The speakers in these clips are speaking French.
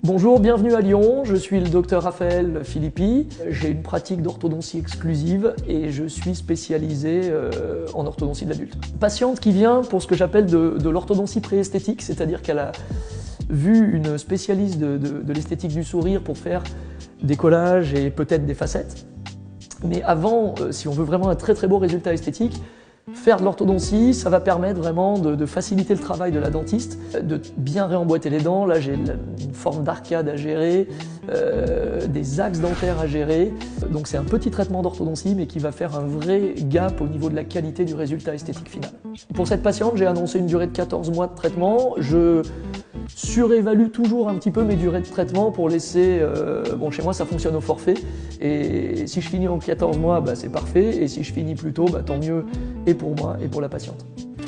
Bonjour, bienvenue à Lyon, je suis le docteur Raphaël Philippi, j'ai une pratique d'orthodontie exclusive et je suis spécialisé en orthodontie de l'adulte. Patiente qui vient pour ce que j'appelle de l'orthodontie préesthétique, c'est-à-dire qu'elle a vu une spécialiste de l'esthétique du sourire pour faire des collages et peut-être des facettes. Mais avant, si on veut vraiment un très beau résultat esthétique, faire de l'orthodontie, ça va permettre vraiment de faciliter le travail de la dentiste, de bien réemboîter les dents. Là, j'ai une forme d'arcade à gérer, des axes dentaires à gérer. Donc c'est un petit traitement d'orthodontie, mais qui va faire un vrai gap au niveau de la qualité du résultat esthétique final. Pour cette patiente, j'ai annoncé une durée de 14 mois de traitement. Je surévalue toujours un petit peu mes durées de traitement pour laisser... bon, chez moi, ça fonctionne au forfait. Et si je finis en 14 mois, bah, c'est parfait. Et si je finis plus tôt, bah, tant mieux, et pour moi et pour la patiente.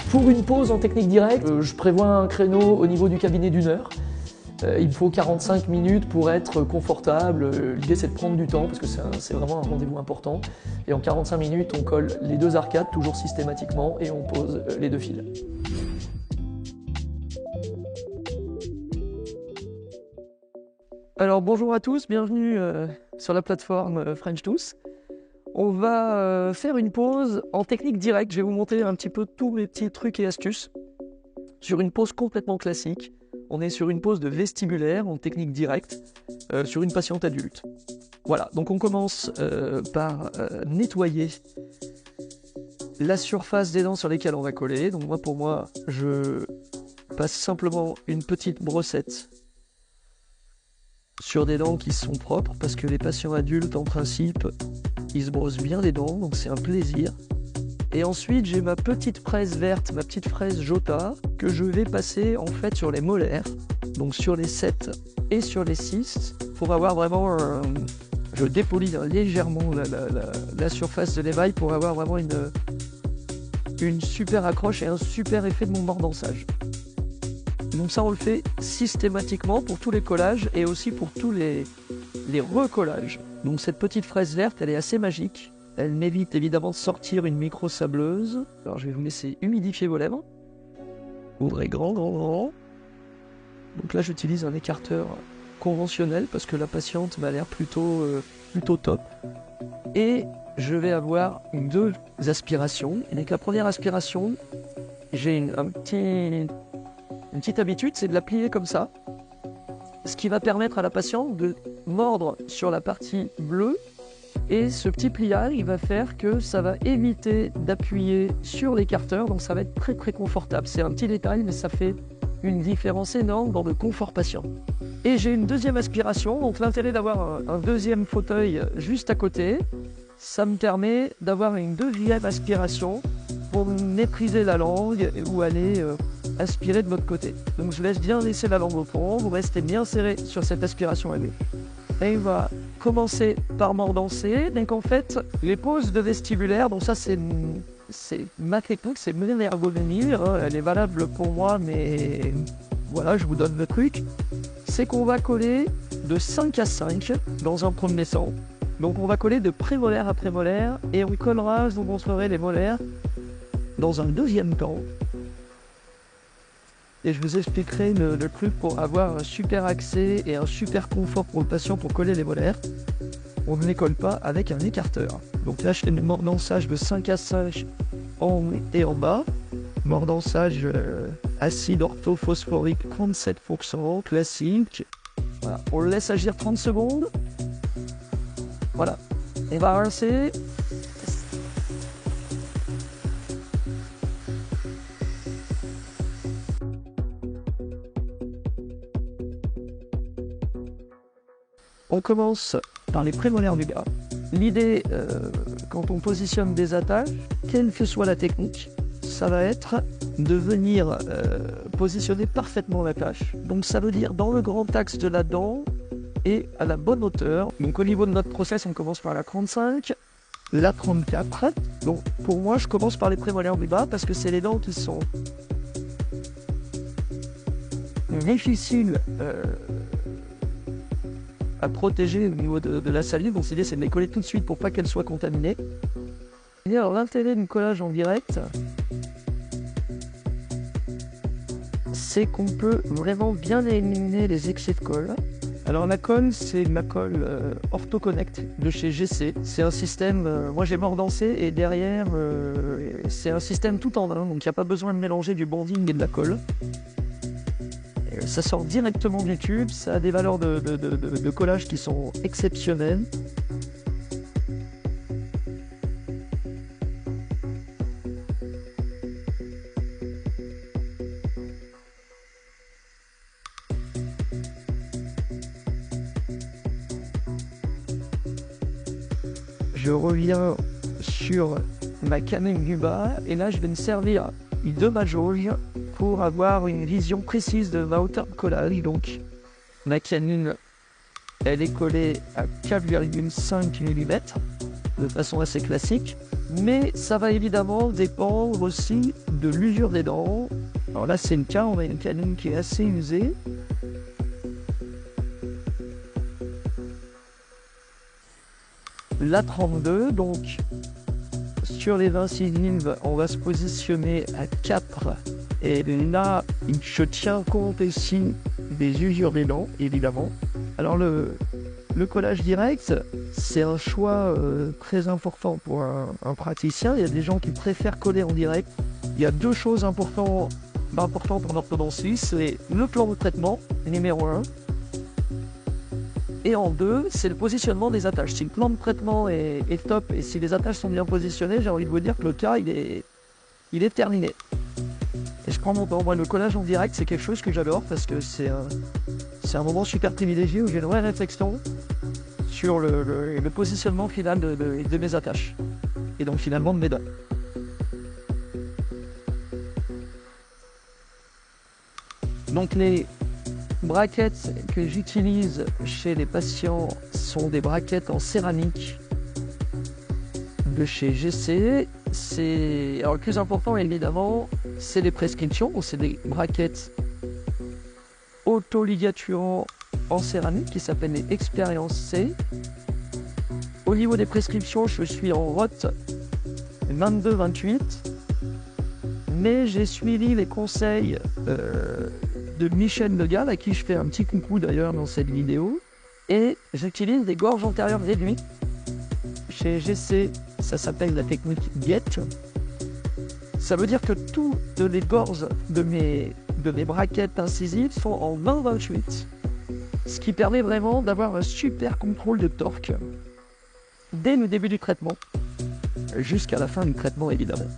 Pour une pause en technique directe, je prévois un créneau au niveau du cabinet d'1 heure. Il me faut 45 minutes pour être confortable. L'idée, c'est de prendre du temps, parce que c'est vraiment un rendez-vous important. Et en 45 minutes, on colle les deux arcades, toujours systématiquement, et on pose les deux fils. Alors bonjour à tous, bienvenue sur la plateforme French Tooth. On va faire une pause en technique directe. Je vais vous montrer un petit peu tous mes petits trucs et astuces sur une pause complètement classique. On est sur une pause de vestibulaire en technique directe sur une patiente adulte. Voilà, donc on commence par nettoyer la surface des dents sur lesquelles on va coller. Donc pour moi, je passe simplement une petite brossette sur des dents qui sont propres, parce que les patients adultes, en principe, ils se brossent bien les dents, donc c'est un plaisir. Et ensuite, j'ai ma petite fraise verte, ma petite fraise Jota, que je vais passer en fait sur les molaires, donc sur les 7 et sur les 6, pour avoir vraiment je dépolis légèrement la surface de l'émail pour avoir vraiment une super accroche et un super effet de mon mordançage. Donc ça, on le fait systématiquement pour tous les collages et aussi pour tous les recollages. Donc cette petite fraise verte, elle est assez magique. Elle m'évite évidemment de sortir une micro sableuse. Alors je vais vous laisser humidifier vos lèvres. Ouvrez grand. Donc là, j'utilise un écarteur conventionnel parce que la patiente m'a l'air plutôt top. Et je vais avoir deux aspirations. Et avec la première aspiration, j'ai une petite habitude, c'est de la plier comme ça, ce qui va permettre à la patiente de mordre sur la partie bleue, et ce petit pliage, il va faire que ça va éviter d'appuyer sur l'écarteur, donc ça va être très confortable. C'est un petit détail, mais ça fait une différence énorme dans le confort patient. Et j'ai une deuxième aspiration, donc l'intérêt d'avoir un deuxième fauteuil juste à côté, ça me permet d'avoir une deuxième aspiration pour maîtriser la langue ou aller aspirer de l'autre côté. Donc je laisse bien laisser la langue au fond, vous restez bien serré sur cette aspiration à gauche. Et on va commencer par mordancer. Donc en fait, les pauses de vestibulaire, donc ça c'est ma technique, c'est m'énergovenir, elle est valable pour moi, mais voilà, je vous donne le truc. C'est qu'on va coller de 5 à 5 dans un premier temps. Donc on va coller de prémolaire à prémolaire et on collera, je vous montrerai les molaires dans un deuxième temps. Et je vous expliquerai le truc pour avoir un super accès et un super confort pour le patient pour coller les molaires. On ne les colle pas avec un écarteur. Donc là, je fais le mordançage de 5 à 5 en haut et en bas. Mordançage acide orthophosphorique 37%, classique. Voilà. On le laisse agir 30 secondes. Voilà. On va rincer. On commence par les prémolaires du bas. L'idée, quand on positionne des attaches, quelle que soit la technique, ça va être de venir positionner parfaitement l'attache. Donc ça veut dire dans le grand axe de la dent et à la bonne hauteur. Donc au niveau de notre process, on commence par la 35, la 34. Donc pour moi, je commence par les prémolaires du bas parce que c'est les dents qui sont difficiles à protéger au niveau de la salive. Donc l'idée, c'est de les coller tout de suite pour pas qu'elles soient contaminées. Et alors l'intérêt du collage en direct, c'est qu'on peut vraiment bien éliminer les excès de colle. Alors la colle, c'est ma colle OrthoConnect de chez GC. C'est un système, moi j'ai mordancé et derrière c'est un système tout en un, donc il n'y a pas besoin de mélanger du bonding et de la colle. Et ça sort directement du tube, ça a des valeurs de collage qui sont exceptionnelles. Je reviens sur ma Canon du bas et là je vais me servir de ma jauge pour avoir une vision précise de ma hauteur de collage. Donc ma Canon, elle est collée à 4,5 mm de façon assez classique, mais ça va évidemment dépendre aussi de l'usure des dents. Alors là c'est le cas, on a une Canon qui est assez usée. La 32, donc sur les incisives, on va se positionner à 4. Et là, je tiens compte ici des usures des dents, évidemment. Alors le collage direct, c'est un choix très important pour un praticien. Il y a des gens qui préfèrent coller en direct. Il y a deux choses importantes en orthodontiste, c'est le plan de traitement, numéro 1. Et en 2, c'est le positionnement des attaches. Si le plan de traitement est top et si les attaches sont bien positionnées, j'ai envie de vous dire que le cas, il est terminé. Et je prends mon temps. Moi, le collage en direct, c'est quelque chose que j'adore parce que c'est un moment super privilégié où j'ai une vraie réflexion sur le positionnement final de mes attaches. Et donc finalement de mes dents. Donc les braquettes que j'utilise chez les patients sont des braquettes en céramique de chez GC. Alors le plus important évidemment, c'est les prescriptions. C'est des braquettes autoligaturants en céramique qui s'appellent les Expérience C. Au niveau des prescriptions, je suis en ROT 22-28, mais j'ai suivi les conseils de Michel Legal, à qui je fais un petit coucou d'ailleurs dans cette vidéo, et j'utilise des gorges antérieures réduites. Chez GC, ça s'appelle la technique GET. Ça veut dire que toutes les gorges de mes braquettes incisives sont en 20-28, ce qui permet vraiment d'avoir un super contrôle de torque dès le début du traitement, jusqu'à la fin du traitement évidemment.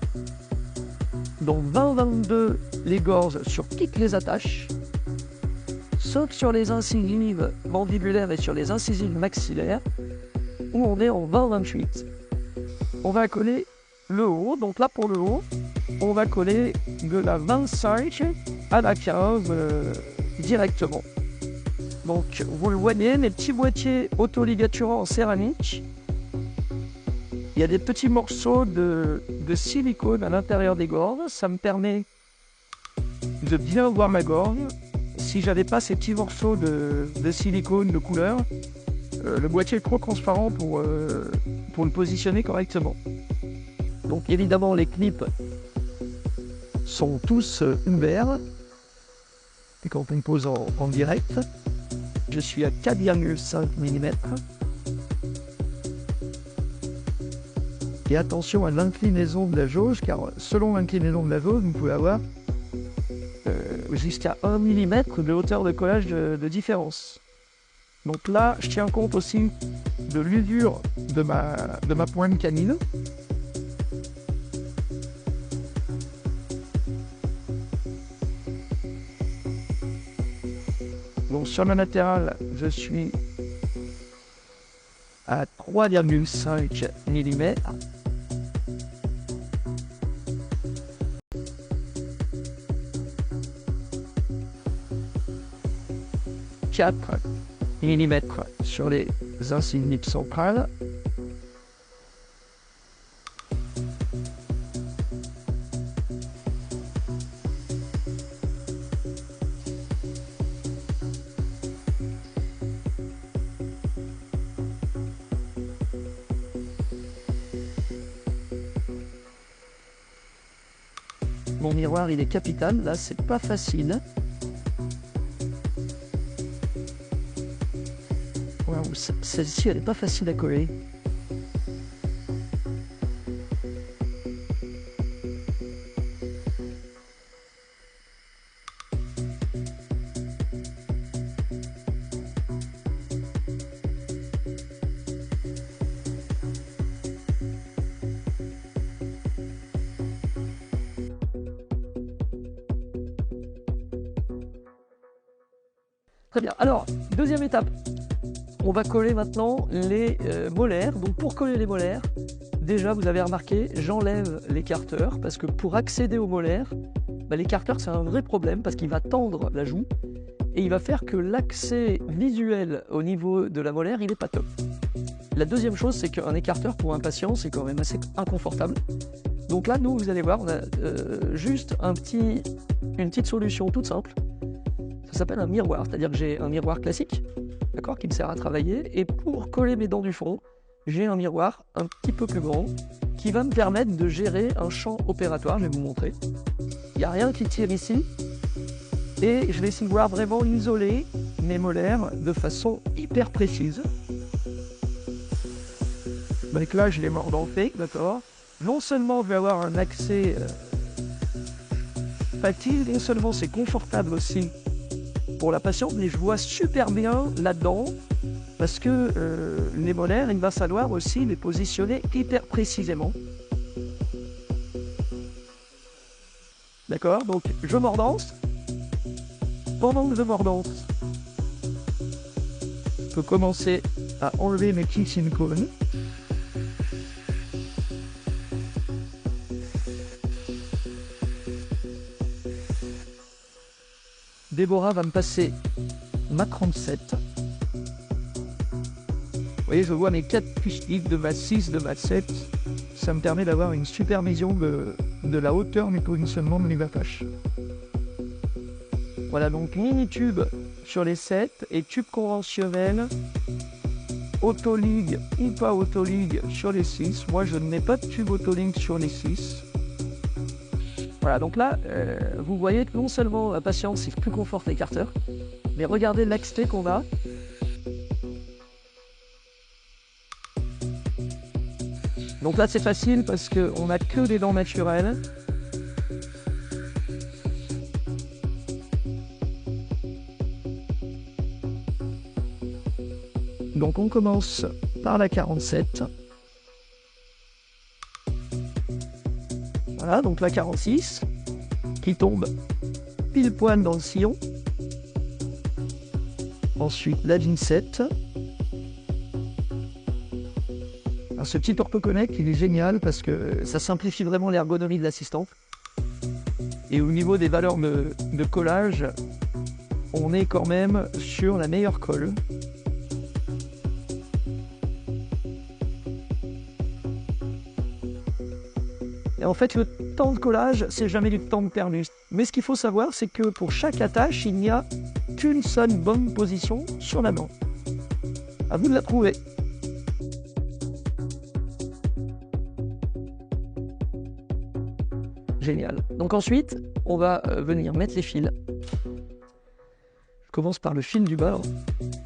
Donc 20-22 les gorges sur toutes les attaches, sauf sur les incisives mandibulaires et sur les incisives maxillaires, où on est en 20-28. On va coller le haut, donc là pour le haut, on va coller de la 25 à la 15 directement. Donc vous le voyez, mes petits boîtiers autoligaturants en céramique. Il y a des petits morceaux de silicone à l'intérieur des gorges. Ça me permet de bien voir ma gorge. Si j'avais pas ces petits morceaux de silicone de couleur, le boîtier est trop transparent pour le positionner correctement. Donc évidemment les clips sont tous ouverts. Et quand on pose en direct, je suis à 4,5 mm. Et attention à l'inclinaison de la jauge, car selon l'inclinaison de la jauge, vous pouvez avoir jusqu'à 1 mm de hauteur de collage de différence. Donc là, je tiens compte aussi de l'usure de ma pointe canine. Donc sur la latérale, je suis à 3,5 mm. « 4 mm sur les incisives centrales. Mon miroir, il est capital. Là, c'est pas facile. Waouh, celle-ci, elle n'est pas facile à coller. Très bien. Alors, deuxième étape. On va coller maintenant les molaires. Donc pour coller les molaires, déjà vous avez remarqué, j'enlève l'écarteur parce que pour accéder aux molaires, l'écarteur c'est un vrai problème parce qu'il va tendre la joue et il va faire que l'accès visuel au niveau de la molaire, il n'est pas top. La deuxième chose, c'est qu'un écarteur pour un patient, c'est quand même assez inconfortable. Donc là, nous, vous allez voir, on a juste une petite solution toute simple. Ça s'appelle un miroir, c'est-à-dire que j'ai un miroir classique, d'accord, qui me sert à travailler, et pour coller mes dents du fond, j'ai un miroir un petit peu plus grand qui va me permettre de gérer un champ opératoire. Je vais vous montrer. Il n'y a rien qui tire ici, et je vais essayer de voir vraiment isoler mes molaires de façon hyper précise. Donc là, je les mordanté, d'accord. Non seulement je vais avoir un accès facile, non seulement c'est confortable aussi pour la patiente, mais je vois super bien là-dedans parce que les molaires, il va falloir aussi les positionner hyper précisément. D'accord, donc je mordance. Pendant que je mordance, je peux commencer à enlever mes petits silicones. Déborah va me passer ma 37. Vous voyez, je vois mes 4 pustiques de ma 6, de ma 7. Ça me permet d'avoir une super vision de la hauteur du positionnement de mes attaches. Voilà, donc mini tube sur les 7 et tube conventionnel, autoligue ou pas autoligue sur les 6. Moi, je ne mets pas de tube autoligue sur les 6. Voilà, donc là, vous voyez que non seulement la patiente, c'est plus confort l'écarteur, mais regardez l'accès qu'on a. Donc là, c'est facile parce qu'on n'a que des dents naturelles. Donc on commence par la 47. Voilà, donc la 46 qui tombe pile poil dans le sillon. Ensuite la 27. Alors, ce petit orthoconnect, il est génial parce que ça simplifie vraiment l'ergonomie de l'assistante. Et au niveau des valeurs de collage, on est quand même sur la meilleure colle. Et en fait, le temps de collage, c'est jamais du temps de perdu. Mais ce qu'il faut savoir, c'est que pour chaque attache, il n'y a qu'une seule bonne position sur la dent. À vous de la trouver. Génial. Donc ensuite, on va venir mettre les fils. Je commence par le fil du bord.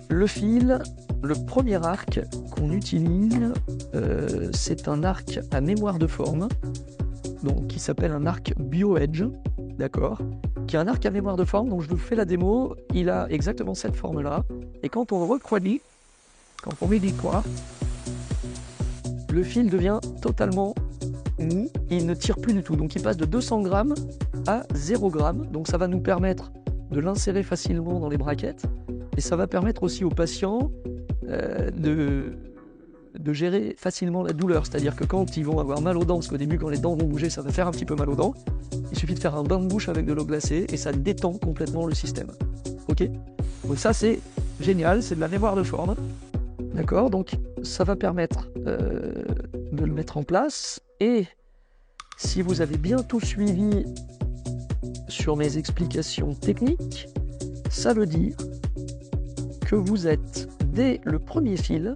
Le fil, le premier arc qu'on utilise, c'est un arc à mémoire de forme. Donc, qui s'appelle un arc BioEdge, d'accord, qui est un arc à mémoire de forme. Donc je vous fais la démo, il a exactement cette forme-là. Et quand on recroît, quand on met des croix, le fil devient totalement mou, il ne tire plus du tout. Donc il passe de 200 grammes à 0 grammes. Donc ça va nous permettre de l'insérer facilement dans les braquettes. Et ça va permettre aussi aux patients de gérer facilement la douleur. C'est-à-dire que quand ils vont avoir mal aux dents, parce qu'au début quand les dents vont bouger, ça va faire un petit peu mal aux dents, il suffit de faire un bain de bouche avec de l'eau glacée et ça détend complètement le système. Ok? Donc ça c'est génial, c'est de la mémoire de forme. D'accord? Donc ça va permettre de le mettre en place. Et si vous avez bien tout suivi sur mes explications techniques, ça veut dire que vous êtes dès le premier fil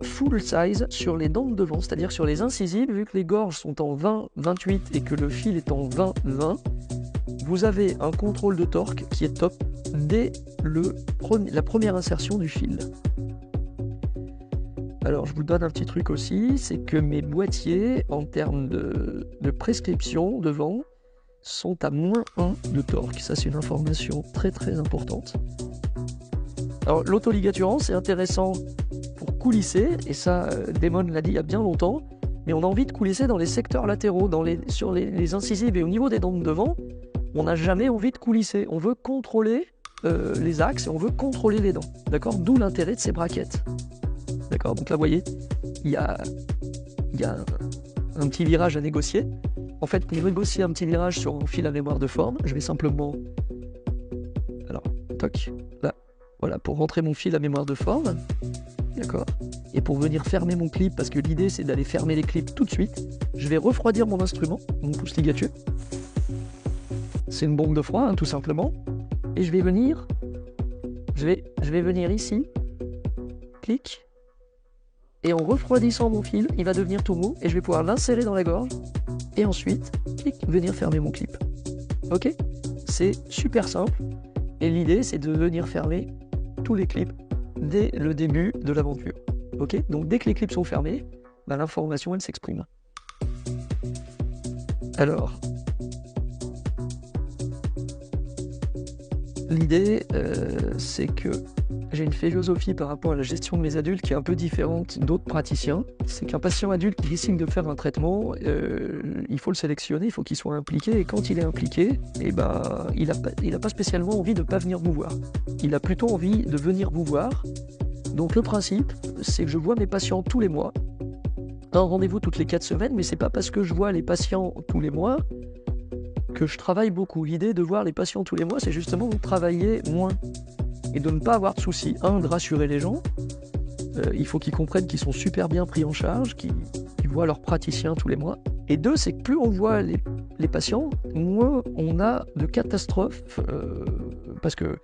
full size sur les dents de devant, c'est-à-dire sur les incisives, vu que les gorges sont en 20-28 et que le fil est en 20-20, vous avez un contrôle de torque qui est top, dès la première insertion du fil. Alors je vous donne un petit truc aussi, c'est que mes boîtiers, en termes de prescription devant, sont à -1 de torque. Ça c'est une information très très importante. Alors l'autoligaturant c'est intéressant pour coulisser, et ça Damon l'a dit il y a bien longtemps, mais on a envie de coulisser dans les secteurs latéraux, sur les incisives et au niveau des dents de devant, on n'a jamais envie de coulisser. On veut contrôler les axes et on veut contrôler les dents. D'accord? D'où l'intérêt de ces braquettes. D'accord? Donc là, vous voyez, il y a un petit virage à négocier. En fait, pour négocier un petit virage sur un fil à mémoire de forme, je vais simplement... Alors, toc, là. Voilà, pour rentrer mon fil à mémoire de forme. D'accord? Et pour venir fermer mon clip, parce que l'idée c'est d'aller fermer les clips tout de suite, je vais refroidir mon instrument, mon pouce ligatueux. C'est une bombe de froid, hein, tout simplement. Et je vais venir ici, clic, et en refroidissant mon fil, il va devenir tout mou, et je vais pouvoir l'insérer dans la gorge, et ensuite, clic, venir fermer mon clip. Ok? C'est super simple, et l'idée c'est de venir fermer tous les clips dès le début de l'aventure. Ok? Donc dès que les clips sont fermés, bah, l'information elle s'exprime. Alors, l'idée c'est que j'ai une philosophie par rapport à la gestion de mes adultes qui est un peu différente d'autres praticiens. C'est qu'un patient adulte qui décide de faire un traitement, il faut le sélectionner, il faut qu'il soit impliqué, et quand il est impliqué, eh ben, il n'a pas spécialement envie de ne pas venir vous voir. Il a plutôt envie de venir vous voir. Donc le principe, c'est que je vois mes patients tous les mois, un rendez-vous toutes les 4 semaines, mais c'est pas parce que je vois les patients tous les mois que je travaille beaucoup. L'idée de voir les patients tous les mois, c'est justement de travailler moins et de ne pas avoir de soucis. Un, de rassurer les gens, il faut qu'ils comprennent qu'ils sont super bien pris en charge, qu'ils voient leurs praticiens tous les mois. Et deux, c'est que plus on voit les patients, moins on a de catastrophes, parce que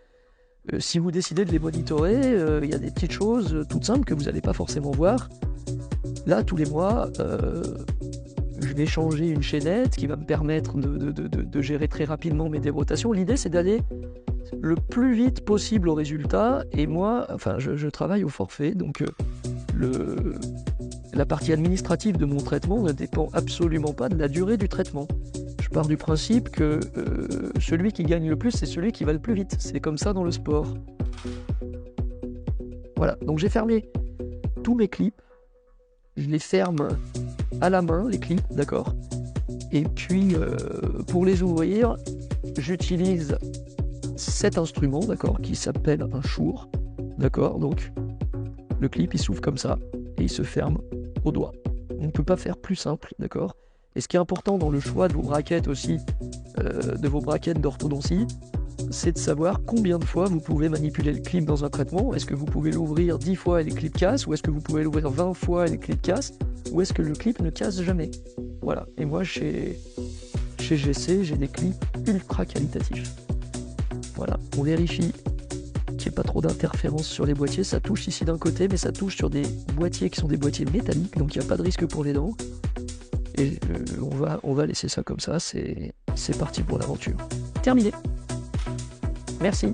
si vous décidez de les monitorer, il y a des petites choses toutes simples que vous n'allez pas forcément voir. Là, tous les mois, je vais changer une chaînette qui va me permettre de gérer très rapidement mes dérotations. L'idée, c'est d'aller le plus vite possible au résultat. Et moi, enfin, je travaille au forfait, donc la partie administrative de mon traitement ne dépend absolument pas de la durée du traitement. Je pars du principe que celui qui gagne le plus, c'est celui qui va le plus vite. C'est comme ça dans le sport. Voilà, donc j'ai fermé tous mes clips. Je les ferme à la main, les clips, d'accord. Et puis, pour les ouvrir, j'utilise cet instrument, d'accord, qui s'appelle un chour, d'accord. Donc, le clip, il s'ouvre comme ça, et il se ferme au doigt. On ne peut pas faire plus simple, d'accord. Et ce qui est important dans le choix de vos braquettes aussi, de vos braquettes d'orthodontie, c'est de savoir combien de fois vous pouvez manipuler le clip dans un traitement. Est-ce que vous pouvez l'ouvrir 10 fois et les clips cassent, ou est-ce que vous pouvez l'ouvrir 20 fois et les clips cassent, ou est-ce que le clip ne casse jamais? Voilà, et moi chez GC, j'ai des clips ultra qualitatifs. Voilà, on vérifie qu'il n'y ait pas trop d'interférences sur les boîtiers. Ça touche ici d'un côté, mais ça touche sur des boîtiers qui sont des boîtiers métalliques, donc il n'y a pas de risque pour les dents. Et on va laisser ça comme ça, c'est parti pour l'aventure. Terminé. Merci.